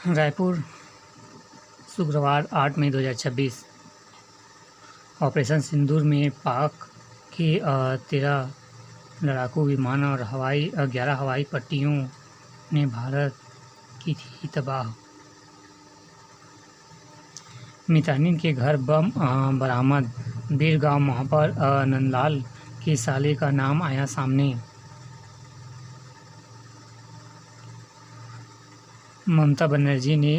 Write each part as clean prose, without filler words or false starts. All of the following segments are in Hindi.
रायपुर, शुक्रवार 8 मई 2026। ऑपरेशन सिंदूर में पाक के 13 लड़ाकू विमान और 11 हवाई पट्टियों ने भारत की थी तबाह। मितानिन के घर बम बरामद। बीरगांव महापौर नंदलाल के साले का नाम आया सामने। ममता बनर्जी ने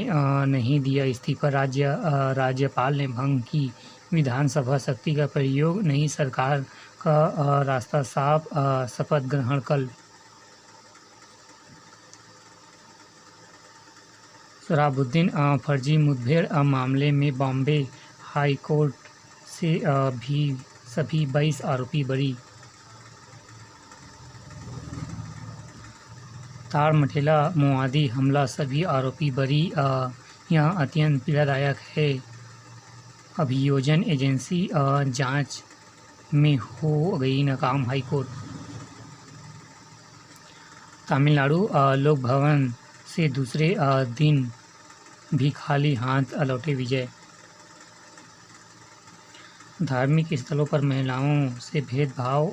नहीं दिया इस्तीफा। राज्यपाल ने भंग की विधानसभा शक्ति का प्रयोग नहीं, सरकार का रास्ता साफ। शपथ ग्रहण कल। सोहराबुद्दीन फर्जी मुठभेड़ मामले में बॉम्बे हाई कोर्ट से भी सभी 22 आरोपी बरी। ताड़मठेला माओवादी हमला, सभी आरोपी बरी। यह अत्यंत पीड़ादायक है। अभियोजन एजेंसी जांच में हो गई नाकाम, हाईकोर्ट। तमिलनाडु लोक भवन से दूसरे दिन भी खाली हाथ लौटे विजय। धार्मिक स्थलों पर महिलाओं से भेदभाव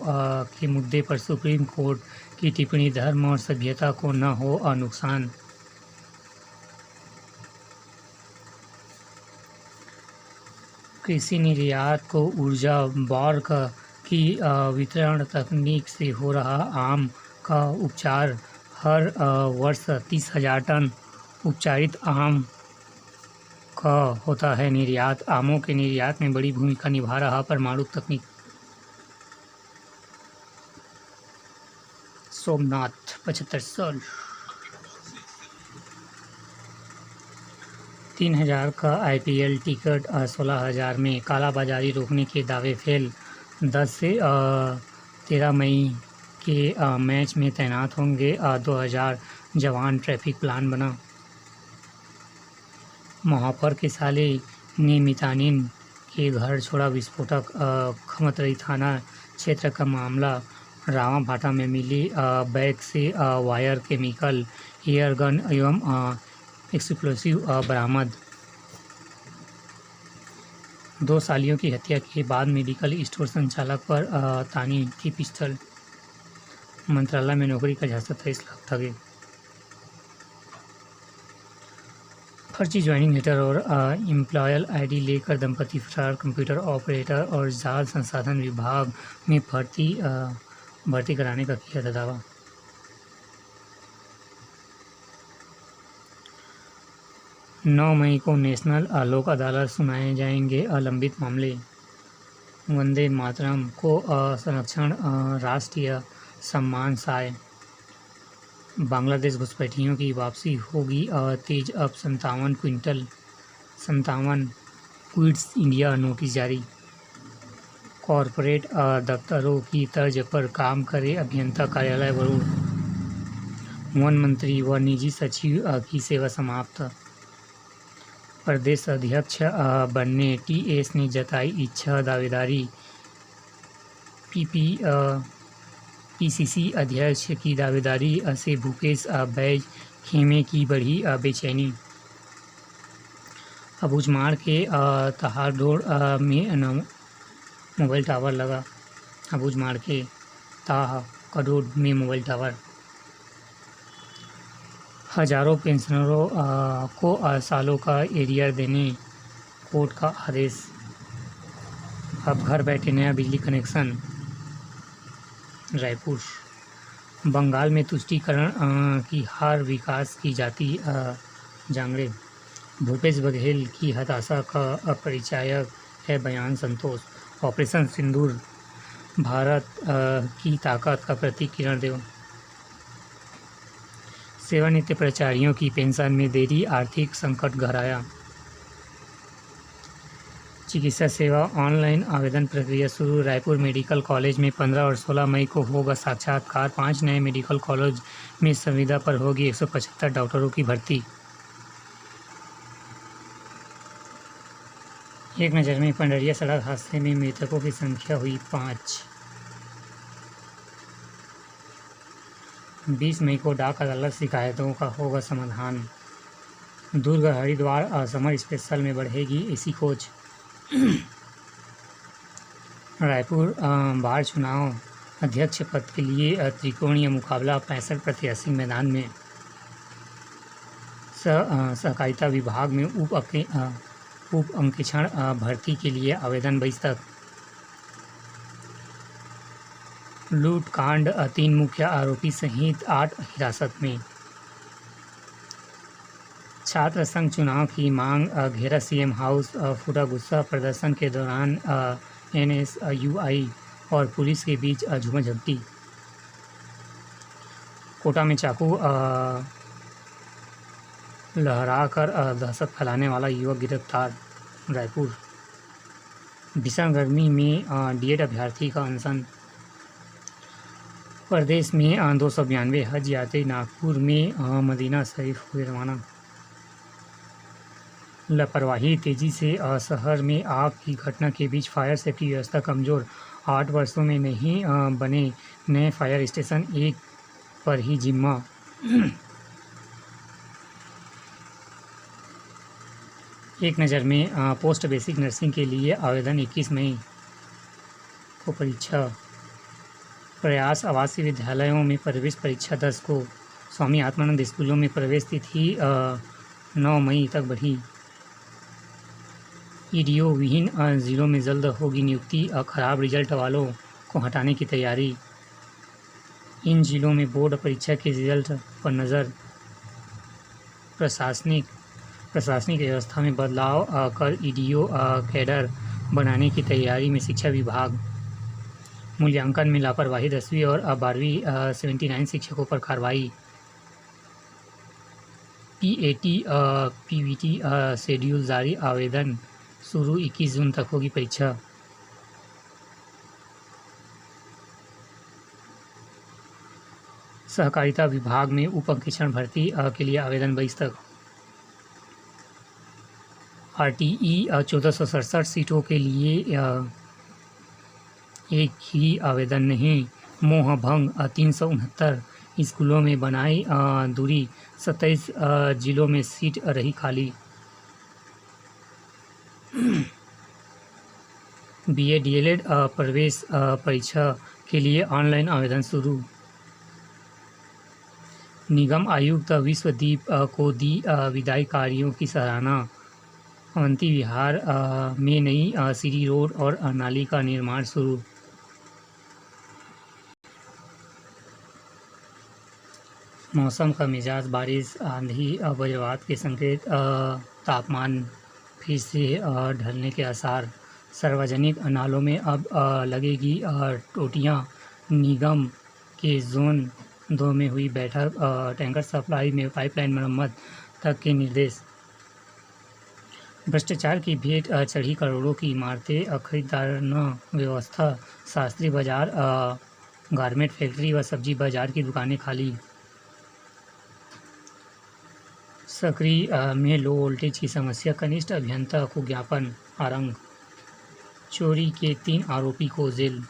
के मुद्दे पर सुप्रीम कोर्ट की टिप्पणी, धर्म और सभ्यता को न हो नुकसान। कृषि निर्यात को ऊर्जा बार्क की वितरण तकनीक से हो रहा आम का उपचार। हर वर्ष 30,000 टन उपचारित आम का होता है निर्यात। आमों के निर्यात में बड़ी भूमिका निभा रहा परमाणु तकनीक। सोमनाथ 75 साल। 3,000 का IPL टिकट 16,000 में। कालाबाजारी रोकने के दावे फेल। 10 से 13 मई के मैच में तैनात होंगे 2,000 जवान, ट्रैफिक प्लान बना। महापौर के साले ने मितानिन के घर छोड़ा विस्फोटक। खमतराई थाना क्षेत्र का मामला। रावाभाटा में मिली बैग से वायर, केमिकल, एयर गन एवं एक्सप्लोसिव बरामद। 2 सालियों की हत्या के बाद मेडिकल स्टोर संचालक पर तानी थी पिस्टल। मंत्रालय में नौकरी का झांसा, 23 लाख ठगे। फर्जी ज्वाइनिंग लेटर और एम्प्लॉयर ID लेकर दंपति फरार। कंप्यूटर ऑपरेटर और जाल संसाधन विभाग में भर्ती कराने का किया था दावा। नौ मई को नेशनल लोक अदालत सुनाए जाएंगे लंबित मामले। वंदे मातरम को संरक्षण राष्ट्रीय सम्मान साय। बांग्लादेश घुसपैठियों की वापसी होगी तेज। अब 57 क्विट्स इंडिया नोटिस जारी। कॉरपोरेट दफ्तरों की तर्ज पर काम करे अभियंता कार्यालय वरुण। वन मंत्री व निजी सचिव की सेवा समाप्त। प्रदेश अध्यक्ष बनने TS ने जताई इच्छा। दावेदारी। PCC अध्यक्ष की दावेदारी से भूपेश बैज खेमे की बढ़ी बेचैनी। अबूझमाड़ के तहाड़ोड़ में मोबाइल टावर लगा। अबूझमाड़ के तहाड़ोड़ में मोबाइल टावर। हजारों पेंशनरों को सालों का एरियर देने कोर्ट का आदेश। अब घर बैठे नया बिजली कनेक्शन। रायपुर। बंगाल में तुष्टीकरण की हार, विकास की जाती जांगड़े। भूपेश बघेल की हताशा का अपरिचायक है बयान, संतोष। ऑपरेशन सिंदूर भारत की ताकत का प्रतीक, किरण देव। सेवानिवृत्त प्राचार्यों की पेंशन में देरी, आर्थिक संकट गहराया। चिकित्सा सेवा ऑनलाइन आवेदन प्रक्रिया शुरू। रायपुर मेडिकल कॉलेज में 15 और 16 मई को होगा साक्षात्कार। 5 नए मेडिकल कॉलेज में संविदा पर होगी 175 डॉक्टरों की भर्ती। एक नज़र में पंडरिया सड़क हादसे में मृतकों की संख्या हुई 5। 20 मई को डाक अदालत शिकायतों का होगा समाधान। दुर्ग हरिद्वार समर स्पेशल में बढ़ेगी एसी कोच। रायपुर बार चुनाव अध्यक्ष पद के लिए त्रिकोणीय मुकाबला, 65 प्रत्याशी मैदान में। सहकारिता विभाग में उप अंकेक्षण भर्ती के लिए आवेदन 22 तक। लूटकांड 3 मुख्य आरोपी सहित 8 हिरासत में। छात्र संघ चुनाव की मांग घेरा सीएम हाउस, फूटा गुस्सा, प्रदर्शन के दौरान एनएसयूआई और पुलिस के बीच झूमाझटकी। कोटा में चाकू लहराकर दहशत फैलाने वाला युवक गिरफ्तार। रायपुर भीषण गर्मी में डीएड अभ्यर्थी का अनशन। प्रदेश में 292 हज यात्री नागपुर में मदीना शरीफ हुए रवाना। लापरवाही, तेजी से शहर में आग की घटना के बीच फायर सेफ्टी व्यवस्था कमज़ोर। 8 वर्षों में नहीं बने नए फायर स्टेशन, एक पर ही जिम्मा। एक नज़र में पोस्ट बेसिक नर्सिंग के लिए आवेदन 21 मई को परीक्षा। प्रयास आवासीय विद्यालयों में प्रवेश परीक्षा 10 को। स्वामी आत्मानंद स्कूलों में प्रवेश तिथि 9 मई तक बढ़ी। ईडीओ विहीन जिलों में जल्द होगी नियुक्ति, खराब रिजल्ट वालों को हटाने की तैयारी। इन जिलों में बोर्ड परीक्षा के रिजल्ट पर नज़र। प्रशासनिक व्यवस्था में बदलाव कर ईडीओ कैडर बनाने की तैयारी में शिक्षा विभाग। मूल्यांकन में लापरवाही, 10वीं और 12वीं 79 शिक्षकों पर कार्रवाई। पीएटी पीवीटी शेड्यूल जारी, आवेदन शुरू, 21 जून तक होगी परीक्षा। सहकारिता विभाग में उप अंकेक्षण भर्ती के लिए आवेदन 22 तक। आरटीई 1467 सीटों के लिए एक ही आवेदन नहीं। मोह भंग 369 स्कूलों में बनाई दूरी, 27 जिलों में सीट रही खाली। बीए डीएलएड प्रवेश परीक्षा के लिए ऑनलाइन आवेदन शुरू। निगम आयुक्त विश्वदीप को दी विदाई कार्यों की सराहना। अवंती विहार में नई सीरी रोड और नाली का निर्माण शुरू। मौसम का मिजाज, बारिश, आंधी, वज्रपात के संकेत, तापमान फिर से ढलने के आसार। सार्वजनिक नालों में अब लगेगी टोटियां, निगम के जोन 2 में हुई बैठक, टैंकर सप्लाई में पाइपलाइन मरम्मत तक के निर्देश। भ्रष्टाचार की भेंट चढ़ी करोड़ों की इमारतें, खरीदार न व्यवस्था, शास्त्री बाजार, गारमेंट फैक्ट्री व सब्जी बाजार की दुकानें खाली। सकरी में लो वोल्टेज की समस्या, कनिष्ठ अभियंता को ज्ञापन। आरंग चोरी के 3 आरोपी को जेल।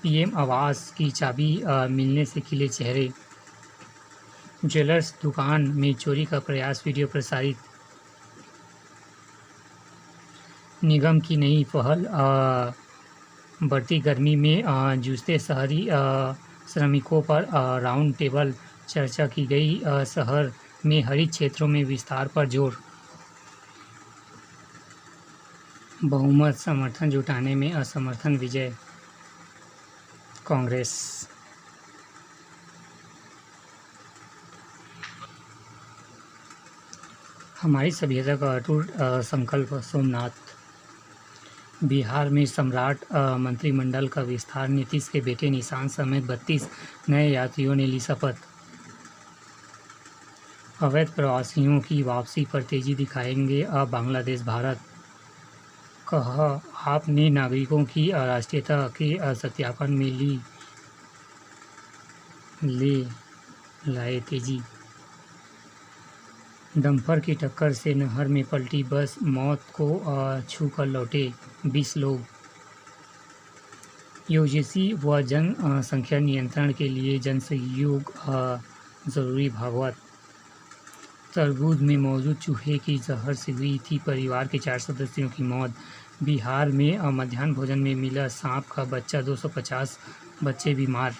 पीएम आवास की चाबी मिलने से खिले चेहरे। ज्वेलर्स दुकान में चोरी का प्रयास, वीडियो प्रसारित। निगम की नई पहल, बढ़ती गर्मी में जूझते शहरी श्रमिकों पर राउंड टेबल चर्चा की गई। शहर में हरित क्षेत्रों में विस्तार पर जोर। बहुमत समर्थन जुटाने में असमर्थन विजय कांग्रेस। हमारी सभ्यता का अटूट संकल्प, सोमनाथ। बिहार में सम्राट मंत्रिमंडल का विस्तार, नीतीश के बेटे निशांत समेत 32 नए यात्रियों ने ली शपथ। अवैध प्रवासियों की वापसी पर तेजी दिखाएंगे अब बांग्लादेश भारत। कहा, आपने नागरिकों की राष्ट्रीयता के सत्यापन में लाए तेजी। डंपर की टक्कर से नहर में पलटी बस, मौत को छूकर लौटे 20 लोग। यूजीसी व जनसंख्या नियंत्रण के लिए जनसहयोग जरूरी, भागवत। तरबूज में मौजूद चूहे की जहर से हुई थी परिवार के 4 सदस्यों की मौत। बिहार में मध्याह्न भोजन में मिला सांप का बच्चा, 250 बच्चे बीमार।